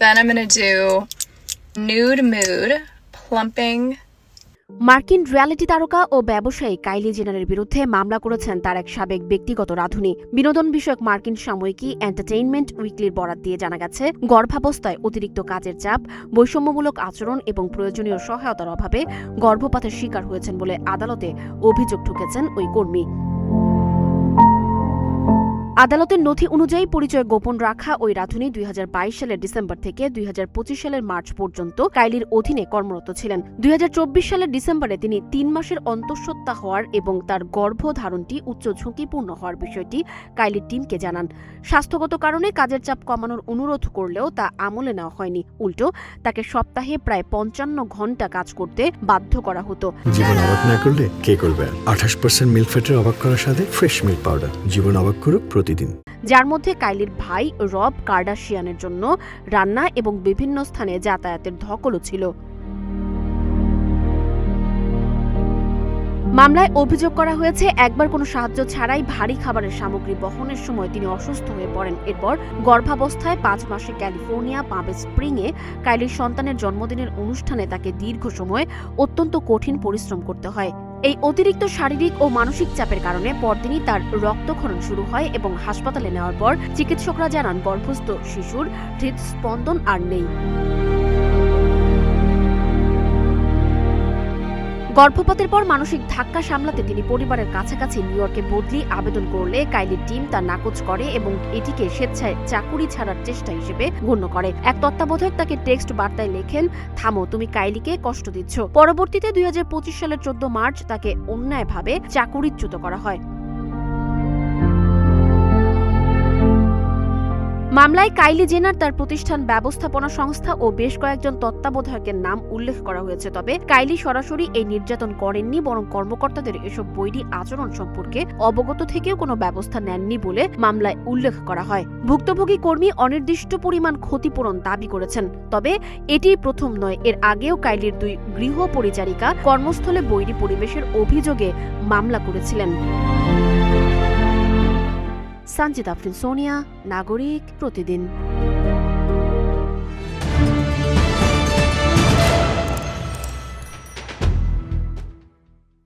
Then I'm going to do Nude Mood, Plumping. মার্কিন reality তারকা ও ব্যবসায়ী কাইলি জেনারের বিরুদ্ধে মামলা করেছেন তার এক সাবেক ব্যক্তিগত রাঁধুনি। বিনোদন বিষয়ক মার্কিন সাময়িকী এন্টারটেইনমেন্ট উইকলির বরাত দিয়ে জানা গেছে, গর্ভাবস্থায় অতিরিক্ত কাজের চাপ, বৈষম্যমূলক আচরণ এবং প্রয়োজনীয় সহায়তার অভাবে গর্ভপাতের শিকার হয়েছেন বলে আদালতে অভিযোগ ঠুকেছেন ওই কর্মী। আদালতের নথি অনুযায়ী পরিচয় গোপন রাখা ওই রাঁধুনি 2022 সালের ডিসেম্বর থেকে 2025 সালের মার্চ পর্যন্ত কাইলির অধীনে কর্মরত ছিলেন। 2024 সালের ডিসেম্বরে তিনি 3 মাসের অন্তঃসত্ত্বা হওয়ার এবং তার গর্ভধারণটি উচ্চ ঝুঁকিপূর্ণ হওয়ার বিষয়টি কাইলির টিমকে জানান। স্বাস্থ্যগত কারণে কাজের চাপ কমানোর অনুরোধ করলেও তা আমলে নেওয়া হয়নি। উল্টো তাকে সপ্তাহে প্রায় 55 ঘন্টা কাজ করতে বাধ্য করা হতো। জীবন অবাক না করলে কে করবে? 28% মিল্ক ফ্যাটের অবাক করার সাথে ফ্রেশ মিল্ক পাউডার। জীবন অবাক করুক প্রতিদিন। যার মধ্যে কাইলির ভাই রব কার্ডাশিয়ানের জন্য রান্না এবং বিভিন্ন স্থানে যাতায়াতের ধকলও ছিল। মামলায় অভিযোগ করা হয়েছে, একবার কোনো সাহায্য ছাড়াই ভারী খাবারের সামগ্রী বহনের সময় তিনি অসুস্থ হয়ে পড়েন। এরপর গর্ভাবস্থায় 5 মাসে ক্যালিফোর্নিয়া পাম স্প্রিংয়ে কাইলির সন্তানের জন্মদিনের অনুষ্ঠানে তাকে দীর্ঘ সময় অত্যন্ত কঠিন পরিশ্রম করতে হয়। এই অতিরিক্ত শারীরিক ও মানসিক চাপের কারণে পরদিনই তার রক্তক্ষরণ শুরু হয় এবং হাসপাতালে নেওয়ার পর চিকিৎসকরা জানান গর্ভস্থ শিশুর হৃদস্পন্দন আর নেই। গর্ভপাতের পর মানসিক ধাক্কা সামলাতে তিনি পরিবারের কাছাকাছি নিউ ইয়র্কে বদলি আবেদন করলে কাইলির টিম তা নাকচ করে এবং এটিকে স্বেচ্ছায় চাকুরি ছাড়ার চেষ্টা হিসেবে গণ্য করে। এক তত্ত্বাবধায়ক তাকে টেক্সট বার্তায় লেখেন, থামো, তুমি কাইলিকে কষ্ট দিচ্ছ। পরবর্তীতে 2025 সালের 14 মার্চ তাকে অন্যায়ভাবে চাকুরিচ্যুত করা হয়। মামলায় কাইলি জেনার, তার প্রতিষ্ঠান, ব্যবস্থাপনা সংস্থা ও বেশ কয়েকজন তত্ত্বাবধায়কের নাম উল্লেখ করা হয়েছে। তবে কাইলি সরাসরি এই নির্যাতন করেননি, বরং কর্মকর্তাদের এসব বৈরী আচরণ সম্পর্কে অবগত থেকেও কোনো ব্যবস্থা নেননি বলে মামলায় উল্লেখ করা হয়। ভুক্তভোগী কর্মী অনির্দিষ্ট পরিমাণ ক্ষতিপূরণ দাবি করেছেন। তবে এটি প্রথম নয়, এর আগেও কাইলির 2 গৃহ পরিচারিকা কর্মস্থলে বৈরী পরিবেশের অভিযোগে মামলা করেছিলেন। সঞ্জিত আফরিন, সোনিয়া, নাগরিক, প্রতিদিন।